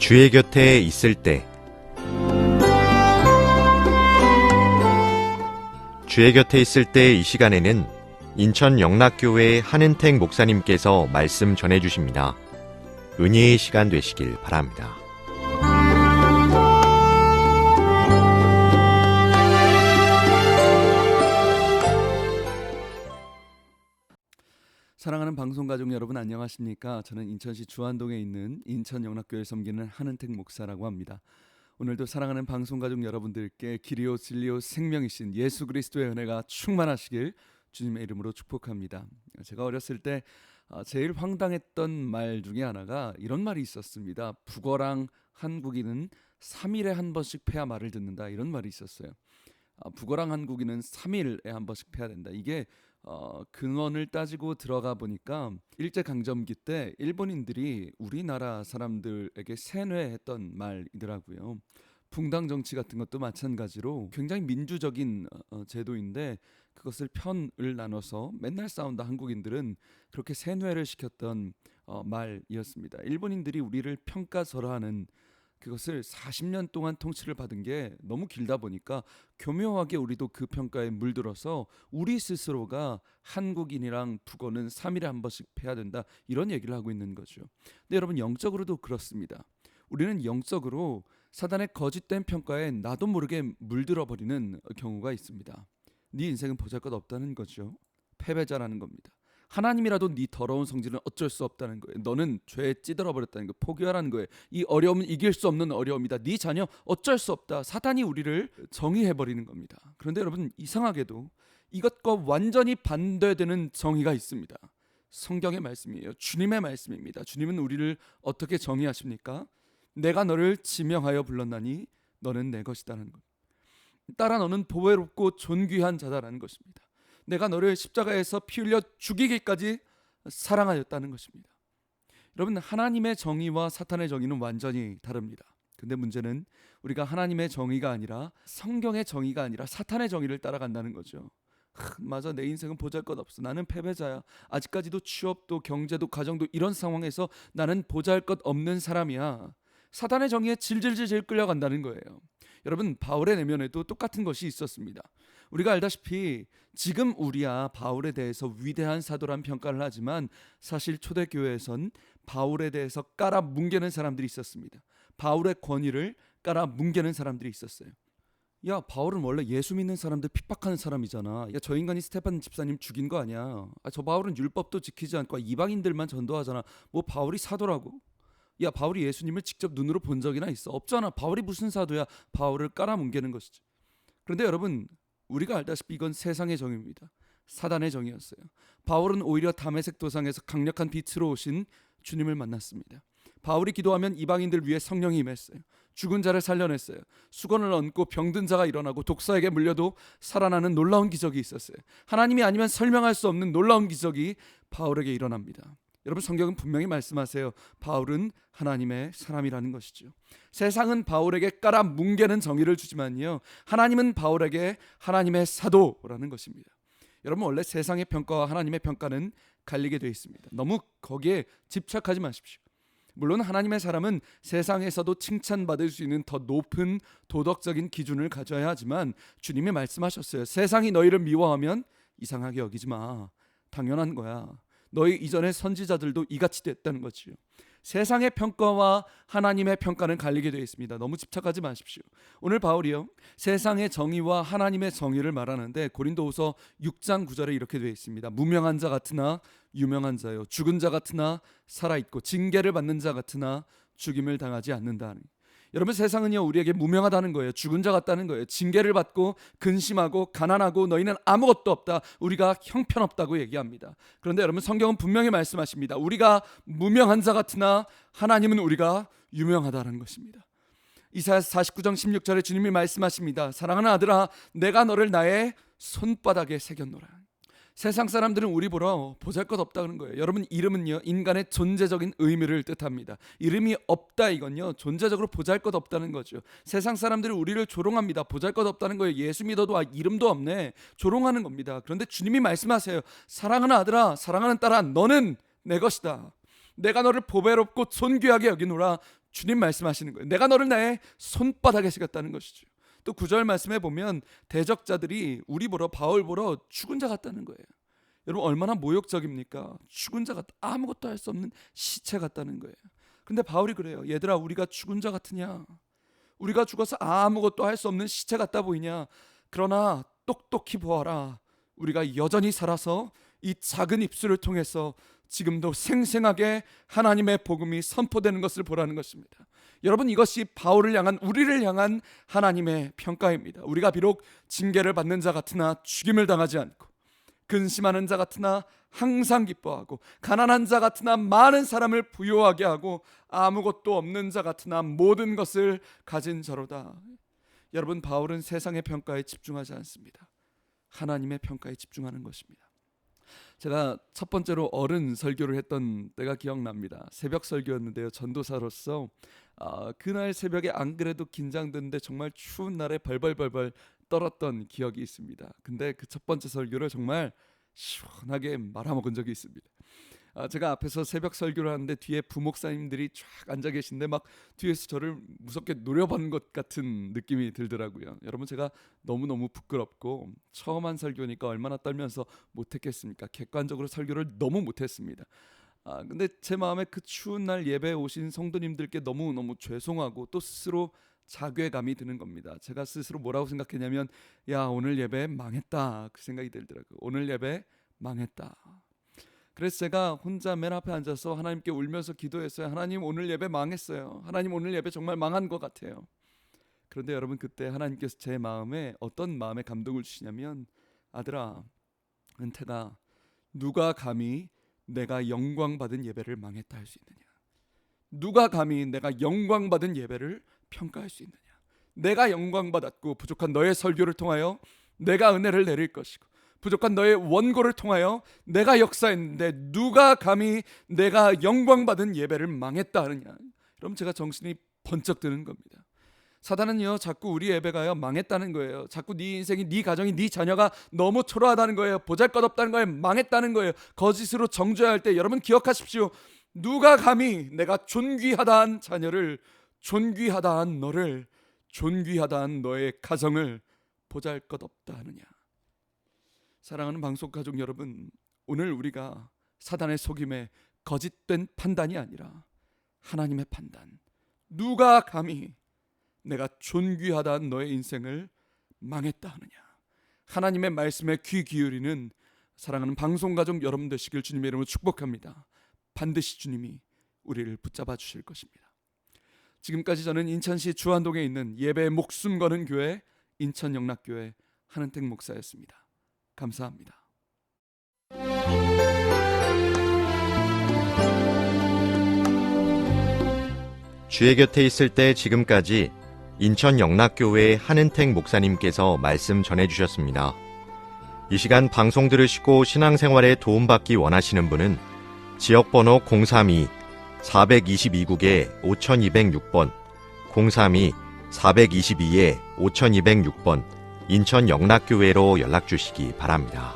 주의 곁에 있을 때 주의 곁에 있을 때 이 시간에는 인천 영락교회 한은택 목사님께서 말씀 전해주십니다. 은혜의 시간 되시길 바랍니다. 사랑하는 방송가족 여러분 안녕하십니까? 저는 인천시 주안동에 있는 인천 영락교회를 섬기는 한은택 목사라고 합니다. 오늘도 사랑하는 방송가족 여러분들께 길이요 진리요 생명이신 예수 그리스도의 은혜가 충만하시길 주님의 이름으로 축복합니다. 제가 어렸을 때 제일 황당했던 말 중에 하나가 이런 말이 있었습니다. 북어랑 한국인은 3일에 한 번씩 패야 말을 듣는다, 이런 말이 있었어요. 북어랑 한국인은 3일에 한 번씩 패야 된다. 이게 근원을 따지고 들어가 보니까 일제강점기 때 일본인들이 우리나라 사람들에게 세뇌했던 말이더라고요. 붕당 정치 같은 것도 마찬가지로 굉장히 민주적인 제도인데 그것을 편을 나눠서 맨날 싸운다 한국인들은 그렇게 세뇌를 시켰던 말이었습니다. 일본인들이 우리를 평가절하하는 그것을 40년 동안 통치를 받은 게 너무 길다 보니까 교묘하게 우리도 그 평가에 물들어서 우리 스스로가 한국인이랑 북어는 3일에 한 번씩 패야 된다, 이런 얘기를 하고 있는 거죠. 근데 여러분, 영적으로도 그렇습니다. 우리는 영적으로 사단의 거짓된 평가에 나도 모르게 물들어버리는 경우가 있습니다. 네 인생은 보잘것없다는 거죠. 패배자라는 겁니다. 하나님이라도 네 더러운 성질은 어쩔 수 없다는 거예요. 너는 죄에 찌들어버렸다는 거, 포기하라는 거예요. 이 어려움은 이길 수 없는 어려움이다. 네 자녀 어쩔 수 없다. 사탄이 우리를 정의해버리는 겁니다. 그런데 여러분, 이상하게도 이것과 완전히 반대되는 정의가 있습니다. 성경의 말씀이에요. 주님의 말씀입니다. 주님은 우리를 어떻게 정의하십니까? 내가 너를 지명하여 불렀나니 너는 내 것이다라는 것. 따라 너는 보배롭고 존귀한 자다라는 것입니다. 내가 너를 십자가에서 피 흘려 죽이기까지 사랑하였다는 것입니다. 여러분, 하나님의 정의와 사탄의 정의는 완전히 다릅니다. 근데 문제는 우리가 하나님의 정의가 아니라 성경의 정의가 아니라 사탄의 정의를 따라간다는 거죠. 맞아, 내 인생은 보잘것없어. 나는 패배자야. 아직까지도 취업도 경제도 가정도 이런 상황에서 나는 보잘것없는 사람이야. 사탄의 정의에 질질질 끌려간다는 거예요. 여러분, 바울의 내면에도 똑같은 것이 있었습니다. 우리가 알다시피 지금 우리야 바울에 대해서 위대한 사도란 평가를 하지만 사실 초대교회에선 바울에 대해서 깔아 뭉개는 사람들이 있었습니다. 바울의 권위를 깔아 뭉개는 사람들이 있었어요. 야, 바울은 원래 예수 믿는 사람들 핍박하는 사람이잖아. 야, 저 인간이 스테판 집사님 죽인 거 아니야. 저 바울은 율법도 지키지 않고 이방인들만 전도하잖아. 뭐 바울이 사도라고? 야, 바울이 예수님을 직접 눈으로 본 적이나 있어? 없잖아. 바울이 무슨 사도야? 바울을 깔아뭉개는 것이죠. 그런데 여러분, 우리가 알다시피 이건 세상의 정의입니다. 사단의 정의였어요. 바울은 오히려 다메섹 도상에서 강력한 빛으로 오신 주님을 만났습니다. 바울이 기도하면 이방인들 위해 성령이 임했어요. 죽은 자를 살려냈어요. 수건을 얹고 병든 자가 일어나고 독사에게 물려도 살아나는 놀라운 기적이 있었어요. 하나님이 아니면 설명할 수 없는 놀라운 기적이 바울에게 일어납니다. 여러분, 성경은 분명히 말씀하세요. 바울은 하나님의 사람이라는 것이죠. 세상은 바울에게 깔아 뭉개는 정의를 주지만요, 하나님은 바울에게 하나님의 사도라는 것입니다. 여러분, 원래 세상의 평가와 하나님의 평가는 갈리게 되어 있습니다. 너무 거기에 집착하지 마십시오. 물론 하나님의 사람은 세상에서도 칭찬받을 수 있는 더 높은 도덕적인 기준을 가져야 하지만 주님이 말씀하셨어요. 세상이 너희를 미워하면 이상하게 여기지 마. 당연한 거야. 너희 이전의 선지자들도 이같이 됐다는 거지요. 세상의 평가와 하나님의 평가는 갈리게 되어 있습니다. 너무 집착하지 마십시오. 오늘 바울이요, 세상의 정의와 하나님의 정의를 말하는데 고린도후서 6장 9절에 이렇게 되어 있습니다. 무명한 자 같으나 유명한 자요, 죽은 자 같으나 살아있고 징계를 받는 자 같으나 죽임을 당하지 않는다. 여러분, 세상은요 우리에게 무명하다는 거예요. 죽은 자 같다는 거예요. 징계를 받고 근심하고 가난하고 너희는 아무것도 없다, 우리가 형편없다고 얘기합니다. 그런데 여러분, 성경은 분명히 말씀하십니다. 우리가 무명한 자 같으나 하나님은 우리가 유명하다는 것입니다. 이사야서 49장 16절에 주님이 말씀하십니다. 사랑하는 아들아, 내가 너를 나의 손바닥에 새겼노라. 세상 사람들은 우리 보러 보잘것없다는 거예요. 여러분, 이름은요 인간의 존재적인 의미를 뜻합니다. 이름이 없다, 이건요 존재적으로 보잘것없다는 거죠. 세상 사람들이 우리를 조롱합니다. 보잘것없다는 거예요. 예수 믿어도 이름도 없네, 조롱하는 겁니다. 그런데 주님이 말씀하세요. 사랑하는 아들아, 사랑하는 딸아, 너는 내 것이다. 내가 너를 보배롭고 존귀하게 여기노라. 주님 말씀하시는 거예요. 내가 너를 나의 손바닥에 새겼다는 것이죠. 또 9절 말씀에 보면 대적자들이 우리 보러 바울 보러 죽은 자 같다는 거예요. 여러분 얼마나 모욕적입니까? 죽은 자 같다. 아무것도 할 수 없는 시체 같다는 거예요. 근데 바울이 그래요. 얘들아 우리가 죽은 자 같으냐? 우리가 죽어서 아무것도 할 수 없는 시체 같다 보이냐? 그러나 똑똑히 보아라. 우리가 여전히 살아서 이 작은 입술을 통해서 지금도 생생하게 하나님의 복음이 선포되는 것을 보라는 것입니다. 여러분 이것이 바울을 향한 우리를 향한 하나님의 평가입니다. 우리가 비록 징계를 받는 자 같으나 죽임을 당하지 않고 근심하는 자 같으나 항상 기뻐하고 가난한 자 같으나 많은 사람을 부유하게 하고 아무것도 없는 자 같으나 모든 것을 가진 자로다. 여러분 바울은 세상의 평가에 집중하지 않습니다. 하나님의 평가에 집중하는 것입니다. 제가 첫 번째로 어른 설교를 했던 때가 기억납니다. 새벽 설교였는데요. 전도사로서 그날 새벽에 안 그래도 긴장되는데 정말 추운 날에 벌벌벌 떨었던 기억이 있습니다. 근데 그 첫 번째 설교를 정말 시원하게 말아먹은 적이 있습니다. 제가 앞에서 새벽 설교를 하는데 뒤에 부목사님들이 쫙 앉아 계신데 막 뒤에서 저를 무섭게 노려본 것 같은 느낌이 들더라고요. 여러분 제가 너무너무 부끄럽고 처음 한 설교니까 얼마나 떨면서 못했겠습니까? 객관적으로 설교를 너무 못했습니다. 근데 제 마음에 그 추운 날 예배에 오신 성도님들께 너무너무 죄송하고 또 스스로 자괴감이 드는 겁니다. 제가 스스로 뭐라고 생각했냐면 야 오늘 예배 망했다 그 생각이 들더라고요. 오늘 예배 망했다. 그래서 제가 혼자 맨 앞에 앉아서 하나님께 울면서 기도했어요. 하나님 오늘 예배 망했어요. 하나님 오늘 예배 정말 망한 것 같아요. 그런데 여러분 그때 하나님께서 제 마음에 어떤 마음의 감동을 주시냐면 아들아 은태가 누가 감히 내가 영광받은 예배를 망했다 할 수 있느냐? 누가 감히 내가 영광받은 예배를 평가할 수 있느냐? 내가 영광받았고 부족한 너의 설교를 통하여 내가 은혜를 내릴 것이고 부족한 너의 원고를 통하여 내가 역사했는데 누가 감히 내가 영광받은 예배를 망했다 하느냐? 그럼 제가 정신이 번쩍 드는 겁니다. 사단은요 자꾸 우리 예배가요 망했다는 거예요. 자꾸 네 인생이 네 가정이 네 자녀가 너무 초라하다는 거예요. 보잘것없다는 거예요. 망했다는 거예요. 거짓으로 정죄할 때 여러분 기억하십시오. 누가 감히 내가 존귀하다 한 자녀를 존귀하다 한 너를 존귀하다 한 너의 가정을 보잘것없다 하느냐? 사랑하는 방송가족 여러분, 오늘 우리가 사단의 속임에 거짓된 판단이 아니라 하나님의 판단, 누가 감히 내가 존귀하다 한 너의 인생을 망했다 하느냐? 하나님의 말씀에 귀 기울이는 사랑하는 방송가족 여러분 되시길 주님의 이름으로 축복합니다. 반드시 주님이 우리를 붙잡아 주실 것입니다. 지금까지 저는 인천시 주안동에 있는 예배에 목숨 거는 교회 인천영락교회 한은택 목사였습니다. 감사합니다. 주의 곁에 있을 때 지금까지 인천 영락교회 한은택 목사님께서 말씀 전해주셨습니다. 이 시간 방송 들으시고 신앙생활에 도움받기 원하시는 분은 지역번호 032-422국에 5206번 032-422-5206번 인천 영락교회로 연락주시기 바랍니다.